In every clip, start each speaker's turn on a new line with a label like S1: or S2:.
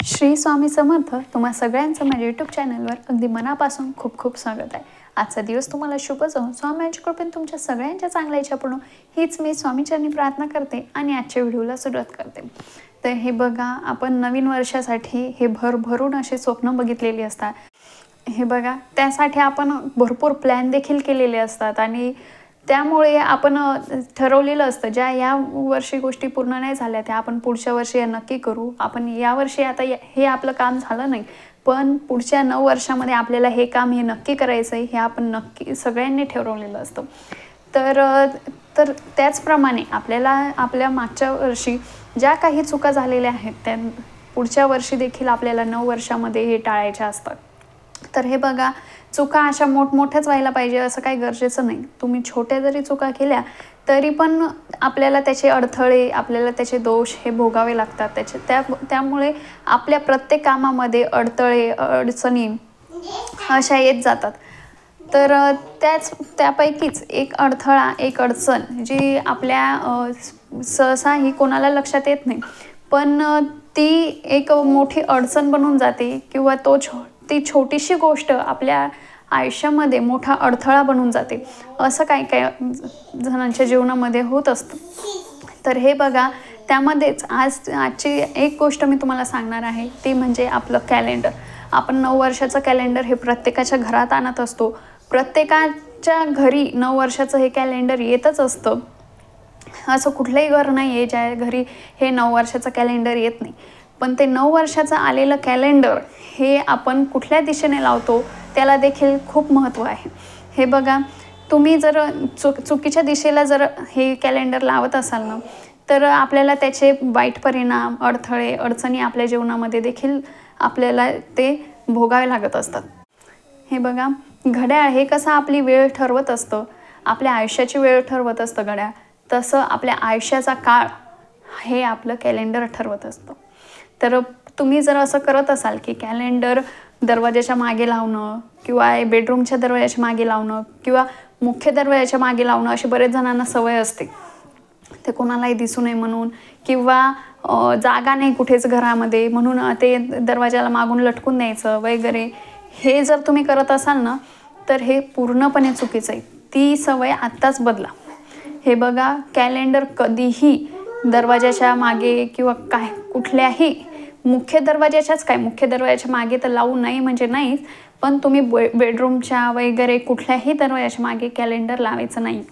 S1: श्री स्वामी समर्थ. तुम्हा सगळ्यांचं माझ्या यूट्यूब चॅनलवर अगदी मनापासून खूप खूप स्वागत आहे. आजचा दिवस तुम्हाला शुभ जाओ. स्वामींच्या कृपेने तुमच्या सगळ्यांच्या चांगल्या इच्छा पूर्ण हीच मी स्वामीचरणी प्रार्थना करते आणि आजच्या व्हिडिओला सुरुवात करते. तर हे बघा, आपण नवीन वर्षासाठी हे भरभरून असे स्वप्न बघितलेली असतात. हे बघा, त्यासाठी आपण भरपूर प्लॅन देखील केलेले असतात आणि त्यामुळे आपण ठरवलेलं असतं ज्या या वर्षी गोष्टी पूर्ण नाही झाल्या त्या आपण पुढच्या वर्षी या नक्की करू. आपण यावर्षी आता हे आपलं काम झालं नाही, पण पुढच्या 9 वर्षामध्ये आपल्याला हे काम हे नक्की करायचं आहे, हे आपण नक्की सगळ्यांनी ठरवलेलं असतं. तर त्याचप्रमाणे आपल्याला आपल्या मागच्या वर्षी ज्या काही चुका झालेल्या आहेत त्या पुढच्या वर्षी देखील आपल्याला 9 वर्षामध्ये हे टाळायच्या असतात. तर हे बघा, चुका अशा मोठमोठ्याच व्हायला पाहिजे असं काही गरजेचं नाही. तुम्ही छोट्या जरी चुका केल्या तरी पण आपल्याला त्याचे अडथळे, आपल्याला त्याचे दोष हे भोगावे लागतात. त्यामुळे आपल्या प्रत्येक कामामध्ये अडथळे, अडचणी अशा येत जातात. तर त्यापैकीच एक अडथळा, एक अडचण जी आपल्या सहसा ही कोणाला लक्षात येत नाही, पण ती एक मोठी अडचण बनून जाते किंवा ती छोटीशी गोष्ट आपल्या आयुष्यामध्ये मोठा अडथळा बनून जाते. असं काही जणांच्या जीवनामध्ये होत असतं. तर हे बघा, त्यामध्येच आजची एक गोष्ट मी तुम्हाला सांगणार आहे, ती म्हणजे आपलं कॅलेंडर. आपण 9 वर्षाचं कॅलेंडर हे प्रत्येकाच्या घरात आणत असतो. प्रत्येकाच्या घरी 9 वर्षाचं हे कॅलेंडर येतच असतं. असं कुठलंही घर नाही आहे ज्या घरी हे 9 वर्षाचं कॅलेंडर येत नाही. पण ते 9 वर्षाचं आलेलं कॅलेंडर हे आपण कुठल्या दिशेने लावतो त्याला देखील खूप महत्त्व आहे. हे बघा, तुम्ही जर चुकीच्या दिशेला जर हे कॅलेंडर लावत असाल ना, तर आपल्याला त्याचे वाईट परिणाम, अडथळे, अडचणी आपल्या जीवनामध्ये देखील आपल्याला ते भोगावे लागत असतात. हे बघा, घड्याळ हे कसं आपली वेळ ठरवत असतं, आपल्या आयुष्याची वेळ ठरवत असतं घड्याळ, तसं आपल्या आयुष्याचा काळ हे आपलं कॅलेंडर ठरवत असतं. तर तुम्ही जर असं करत असाल की कॅलेंडर दरवाजाच्या मागे लावणं किंवा बेडरूमच्या दरवाजाच्या मागे लावणं किंवा मुख्य दरवाजाच्या मागे लावणं अशी बरेच जणांना सवय असते, ते कोणालाही दिसू नये म्हणून, किंवा जागा नाही कुठेच घरामध्ये म्हणून ते दरवाजाला मागून लटकून द्यायचं वगैरे, हे जर तुम्ही करत असाल ना तर हे पूर्णपणे चुकीचं आहे. ती सवय आत्ताच बदला. हे बघा, कॅलेंडर कधीही दरवाजाच्या मागे किंवा कुठल्याही मुख्य दरवाजाच्या मागे तर लावू नये म्हणजे नाहीच, पण तुम्ही बेडरूमच्या वगैरे कुठल्याही दरवाजाच्या मागे कॅलेंडर लावायचं नाही.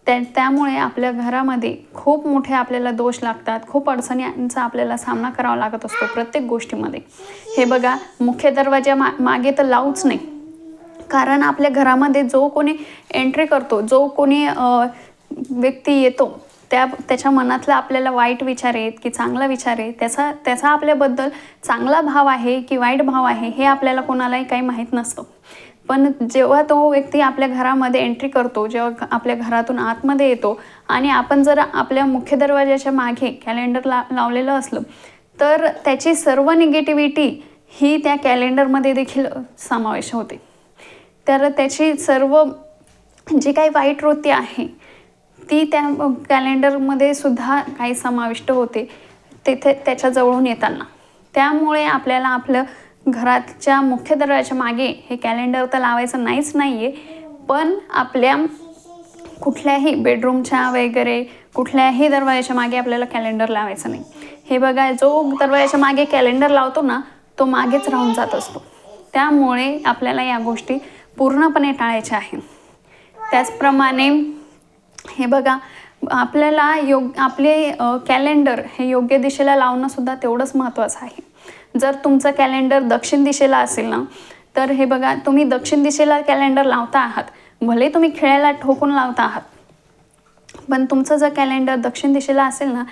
S1: त्यामुळे आपल्या घरामध्ये खूप मोठे आपल्याला दोष लागतात, खूप अडचणींचा आपल्याला सामना करावा लागत असतो प्रत्येक गोष्टीमध्ये. हे बघा, मुख्य दरवाजा मागे तर लावूच नाही, कारण आपल्या घरामध्ये जो कोणी एंट्री करतो, जो कोणी व्यक्ती येतो, त्याच्या मनातला आपल्याला वाईट विचार आहेत की चांगला विचार आहे, त्याचा आपल्याबद्दल चांगला भाव आहे की वाईट भाव आहे हे आपल्याला कोणालाही काही माहीत नसतं. पण जेव्हा तो व्यक्ती आपल्या घरामध्ये एंट्री करतो, जेव्हा आपल्या घरातून आतमध्ये येतो आणि आपण जर आपल्या मुख्य दरवाजाच्या मागे कॅलेंडर लावलेलं असलं तर त्याची सर्व निगेटिव्हिटी ही त्या कॅलेंडरमध्ये देखील समावेश होते. तर त्याची सर्व जी काही वाईट वृत्ती आहे ती त्या कॅलेंडरमध्ये सुद्धा काही समाविष्ट होते तिथे त्याच्याजवळून येताना. त्यामुळे आपल्याला आपलं घराच्या मुख्य दरवाजाच्या मागे हे कॅलेंडर तर लावायचं नाही आहे, पण आपल्या कुठल्याही बेडरूमच्या वगैरे कुठल्याही दरवाजाच्या मागे आपल्याला कॅलेंडर लावायचं नाही. हे बघा, जो दरवाजाच्या मागे कॅलेंडर लावतो ना तो मागेच राहून जात असतो. त्यामुळे आपल्याला या गोष्टी पूर्णपणे टाळायच्या आहेत. त्याचप्रमाणे हे बघा, आपल्याला आपले कॅलेंडर हे योग्य दिशेला लावणं सुद्धा तेवढंच महत्त्वाचं आहे. जर तुमचं कॅलेंडर दक्षिण दिशेला असेल ना, तर हे बघा, तुम्ही दक्षिण दिशेला कॅलेंडर लावता आहात, भले तुम्ही खिळ्याला ठोकून लावता आहात, पण तुमचं जर कॅलेंडर दक्षिण दिशेला असेल ना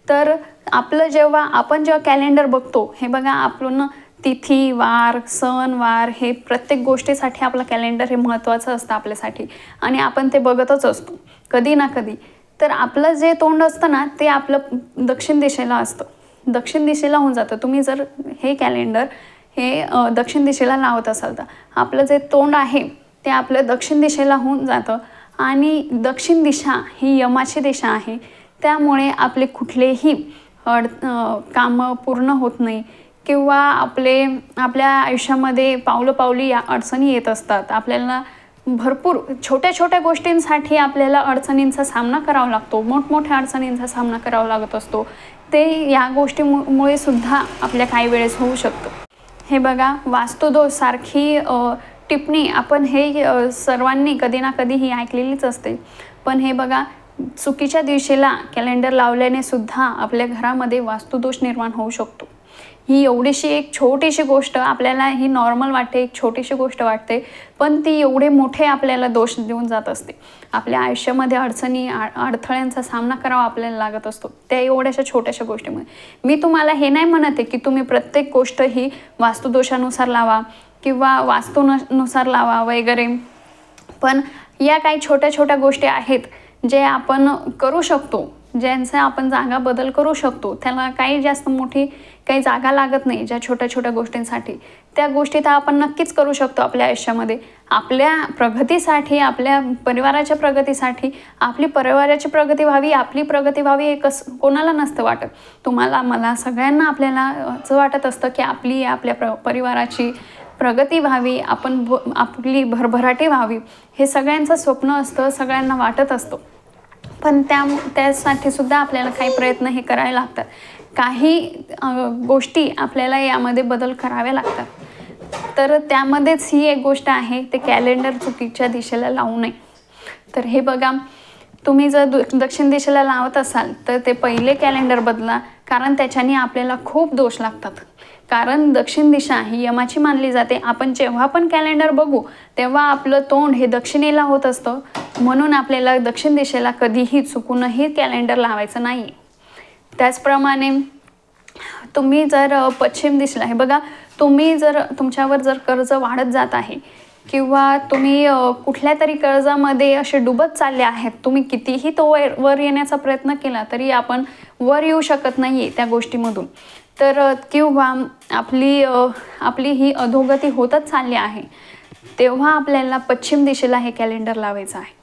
S1: तर आपण जेव्हा कॅलेंडर बघतो, हे बघा, आपण तिथी, वार, सण, वार हे प्रत्येक गोष्टीसाठी आपलं कॅलेंडर हे महत्त्वाचं असतं आपल्यासाठी आणि आपण ते बघतच असतो कधी ना कधी. तर आपलं जे तोंड असतं ना ते आपलं दक्षिण दिशेला असतं, दक्षिण दिशेला होऊन जातं. तुम्ही जर हे कॅलेंडर हे दक्षिण दिशेला लावत असाल तर आपलं जे तोंड आहे ते आपलं दक्षिण दिशेला होऊन जातं आणि दक्षिण दिशा ही यमाची दिशा आहे. त्यामुळे आपले कुठलेही कामं पूर्ण होत नाही किंवा आपल्या आयुष्यामध्ये पावलोपावली या अडचणी येत असतात. आपल्याला भरपूर छोट्या छोट्या गोष्टींसाठी आपल्याला अडचणींचा सामना करावा लागतो, मोठमोठ्या अडचणींचा सामना करावा लागत असतो. ते या गोष्टीमुळे सुद्धा आपल्या काही वेळेस होऊ शकतं. हे बघा, वास्तुदोष सारखी टिप्पणी आपण हे सर्वांनी कधी ना कधी ही ऐकलेलीच असते. पण हे बघा, चुकीच्या दिशेला कॅलेंडर लावल्याने सुद्धा आपल्या घरामध्ये वास्तुदोष निर्माण होऊ शकतो. ही एवढीशी एक छोटीशी गोष्ट आपल्याला ही नॉर्मल वाटते, एक छोटीशी गोष्ट वाटते, पण ती एवढे मोठे आपल्याला दोष देऊन जात असते. आपल्या आयुष्यामध्ये अडचणी अडथळ्यांचा सामना करावा आपल्याला लागत असतो त्या एवढ्याशा छोट्याशा गोष्टीमुळे. मी तुम्हाला हे नाही म्हणत आहे की तुम्ही प्रत्येक गोष्ट ही वास्तुदोषानुसार लावा किंवा वास्तूनुसार लावा वगैरे, पण या काही छोट्या छोट्या गोष्टी आहेत जे आपण करू शकतो, ज्यांचा आपण जागा बदल करू शकतो. त्याला काही जास्त मोठी काही जागा लागत नाही. ज्या छोट्या छोट्या गोष्टींसाठी त्या गोष्टी तर आपण नक्कीच करू शकतो आपल्या आयुष्यामध्ये. आपल्या प्रगतीसाठी, आपल्या परिवाराच्या प्रगतीसाठी, आपली परिवाराची प्रगती व्हावी, आपली प्रगती व्हावी हे कोणाला नसतं वाटत. तुम्हाला, मला, सगळ्यांना आपल्याला असं वाटत असतं की आपल्या परिवाराची प्रगती व्हावी, आपली भरभराटी व्हावी, हे सगळ्यांचं स्वप्न असतं, सगळ्यांना वाटत असतं. पण त्यासाठी सुद्धा आपल्याला काही प्रयत्न हे करावे लागतात. काही गोष्टी आपल्याला यामध्ये बदल करावे लागतात. तर त्यामध्येच ही एक गोष्ट आहे, ते कॅलेंडर चुकीच्या दिशेला लावू नये. तर हे बघा, तुम्ही जर दक्षिण दिशेला लावत असाल तर ते पहिले कॅलेंडर बदला, कारण त्याच्याने आपल्याला खूप दोष लागतात. कारण दक्षिण दिशा ही यमाची मानली जाते. आपण जेव्हा पण कॅलेंडर बघू तेव्हा आपलं तोंड हे दक्षिणेला होत असतं. म्हणून आपल्याला दक्षिण दिशेला कधीही चुकूनही कॅलेंडर लावायचं नाही. त्याचप्रमाणे तुम्ही जर पश्चिम दिशेला, हे बघा, तुमच्यावर जर कर्ज वाढत जात आहे किंवा तुम्ही कुठल्या तरी कर्जामध्ये असे डुबत चालले आहेत, तुम्ही कितीही तो वर येण्याचा प्रयत्न केला तरी आपण वर येऊ शकत नाही त्या गोष्टीमधून, तर किंवा आपली ही अधोगती होतच चालली आहे, तेव्हा आपल्याला पश्चिम दिशेला हे कॅलेंडर लावायचं आहे.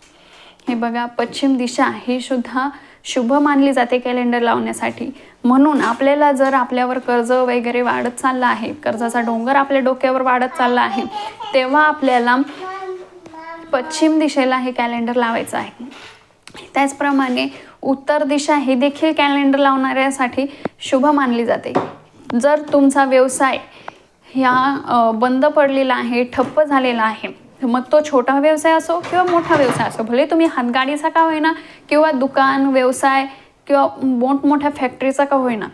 S1: हे बघा, पश्चिम दिशा ही सुद्धा शुभ मानली जाते कॅलेंडर लावण्यासाठी. म्हणून आपल्याला जर आपल्यावर कर्ज वगैरे वाढत चाललं आहे, कर्जाचा डोंगर आपल्या डोक्यावर वाढत चालला आहे, तेव्हा आपल्याला पश्चिम दिशेला हे कॅलेंडर लावायचं आहे. त्याचप्रमाणे उत्तर दिशा ही देखील कॅलेंडर लावणाऱ्यासाठी शुभ मानली जाते. जर तुमचा व्यवसाय ह्या बंद पडलेला आहे, ठप्प झालेला आहे, मग तो छोटा व्यवसाय असो किंवा मोठा व्यवसाय असो, भले तुम्ही हातगाडीचा का होईना किंवा दुकान व्यवसाय किंवा मोठमोठ्या फॅक्टरीचा का होईना,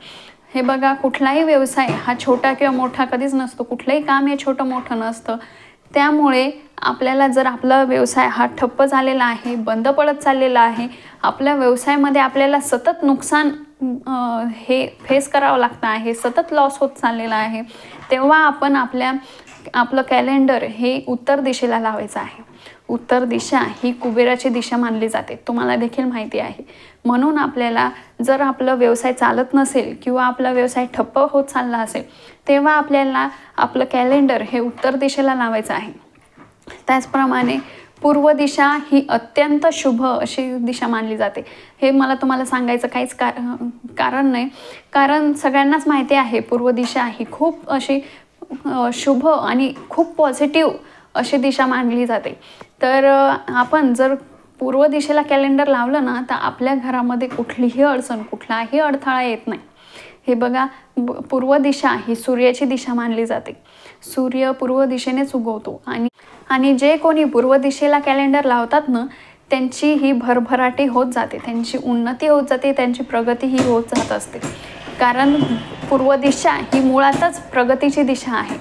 S1: हे बघा, कुठलाही व्यवसाय हा छोटा किंवा मोठा कधीच नसतो. कुठलंही काम हे छोटं मोठं नसतं. त्यामुळे आपल्याला जर आपला व्यवसाय हा ठप्प झालेला आहे, बंद पडत चाललेला आहे, आपल्या व्यवसायामध्ये आपल्याला सतत नुकसान हे फेस करावं लागतं आहे, सतत लॉस होत चाललेला आहे, तेव्हा आपण आपलं कॅलेंडर हे उत्तर दिशेला लावायचं आहे. उत्तर दिशा ही कुबेराची दिशा मानली जाते, तुम्हाला देखील माहिती आहे. म्हणून आपल्याला जर आपला व्यवसाय चालत नसेल किंवा आपला व्यवसाय ठप्प होत चालला असेल, तेव्हा आपल्याला आपलं कॅलेंडर हे उत्तर दिशेला लावायचं आहे. त्याचप्रमाणे पूर्व दिशा ही अत्यंत शुभ अशी दिशा मानली जाते. हे मला तुम्हाला सांगायचं काहीच कारण नाही, कारण सगळ्यांनाच माहिती आहे पूर्व दिशा ही खूप अशी शुभ आणि खूप पॉझिटिव्ह अशी दिशा मानली जाते. तर आपण जर पूर्व दिशेला कॅलेंडर लावलं ना, तर आपल्या घरामध्ये कुठलीही अडचण, कुठलाही अडथळा येत नाही. हे बघा, पूर्व दिशा ही सूर्याची दिशा मानली जाते. सूर्य पूर्व दिशेनेच उगवतो आणि जे कोणी पूर्व दिशेला कॅलेंडर लावतात ना, त्यांची ही भरभराटी होत जाते, त्यांची उन्नती होत जाते, त्यांची प्रगती ही होत जात असते. कारण पूर्व दिशा ही मुळातच प्रगतीची दिशा आहे.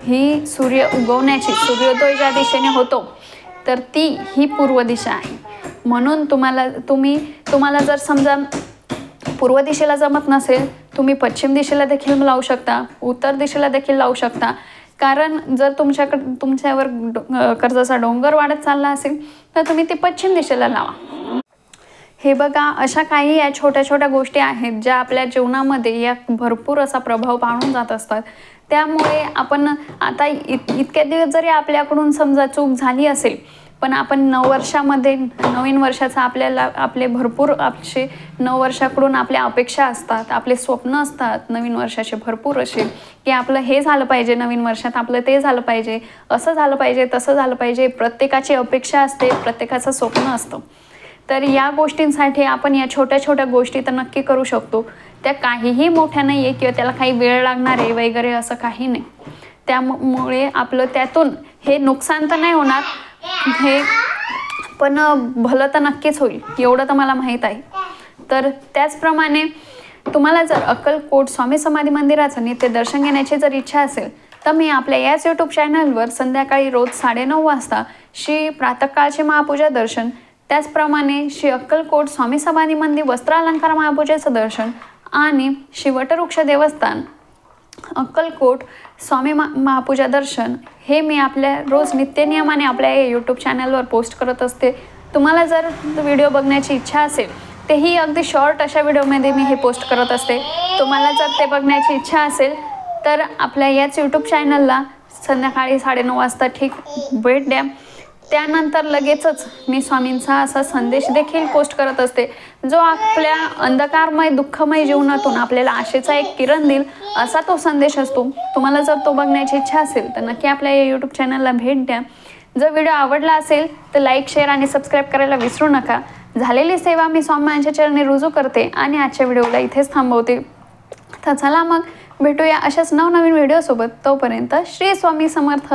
S1: ही सूर्य उगवण्याची, सूर्योदय ज्या दिशेने होतो तर ही पूर्व दिशा आहे. म्हणून तुम्हाला जर समजा पूर्व दिशेला जमत नसेल, तुम्ही पश्चिम दिशेला देखील लावू शकता, उत्तर दिशेला देखील लावू शकता. कारण जर तुमच्यावर कर्जाचा डोंगर वाढत चालला असेल तर तुम्ही ते पश्चिम दिशेला लावा. हे बघा, अशा काही या छोट्या छोट्या गोष्टी आहेत ज्या आपल्या जीवनामध्ये या भरपूर असा प्रभाव पाडून जात असतात. त्यामुळे आपण आता इतक्या दिवस जरी आपल्याकडून समजा चूक झाली असेल पण आपण नववर्षामध्ये नवीन वर्षाचा आपले भरपूर असे नववर्षाकडून आपल्या अपेक्षा असतात, आपले स्वप्न असतात नवीन वर्षाचे भरपूर असे, की आपलं हे झालं पाहिजे नवीन वर्षात, आपलं ते झालं पाहिजे, असं झालं पाहिजे, तसं झालं पाहिजे. प्रत्येकाची अपेक्षा असते, प्रत्येकाचं स्वप्न असतं. तर या गोष्टींसाठी आपण या छोट्या छोट्या गोष्टी तर नक्की करू शकतो. त्या काहीही मोठ्या नाही आहे किंवा त्याला काही वेळ लागणार आहे वगैरे असं काही नाही. त्यामुळे आपलं त्यातून हे नुकसान तर नाही होणार, हे पण भलं तर नक्कीच होईल एवढं तर मला माहीत आहे. तर त्याचप्रमाणे तुम्हाला जर अक्कलकोट स्वामी समाधी मंदिराचं नित्य दर्शन घेण्याची जर इच्छा असेल तर मी आपल्या याच यूट्यूब चॅनलवर संध्याकाळी रोज 9:30 वाजता श्री प्रातःकाळचे महापूजा दर्शन, त्याचप्रमाणे श्री अक्कलकोट स्वामी समाधी मंदिर वस्त्रालंकार महापूजेचं दर्शन आणि श्री वटवृक्ष देवस्थान अक्कलकोट स्वामी महापूजा दर्शन हे मी आपल्या रोज नित्यनियमाने आपल्या यूट्यूब चॅनलवर पोस्ट करत असते. तुम्हाला जर व्हिडिओ बघण्याची इच्छा असेल तेही अगदी शॉर्ट अशा व्हिडिओमध्ये मी हे पोस्ट करत असते. तुम्हाला जर ते बघण्याची इच्छा असेल तर आपल्या याच यूट्यूब चॅनलला संध्याकाळी 9:30 वाजता ठीक भेट द्या. त्यानंतर लगेचच मी स्वामींचा असा संदेश देखील पोस्ट करत असते, जो आपल्या अंधकारमय दुःखमय जीवनातून आपल्याला आशेचा एक किरण देईल असा तो संदेश असतो. तुम्हाला जर तो बघण्याची इच्छा असेल तर नक्की आपल्या या यूट्यूब चॅनलला भेट द्या. जर व्हिडिओ आवडला असेल तर लाईक, शेअर आणि सबस्क्राईब करायला विसरू नका. झालेली सेवा मी स्वामींच्या चरणी रुजू करते आणि आजच्या व्हिडिओला इथेच थांबवते. तर चला मग भेटूया अशाच नवनवीन व्हिडिओसोबत. तोपर्यंत श्री स्वामी समर्थ.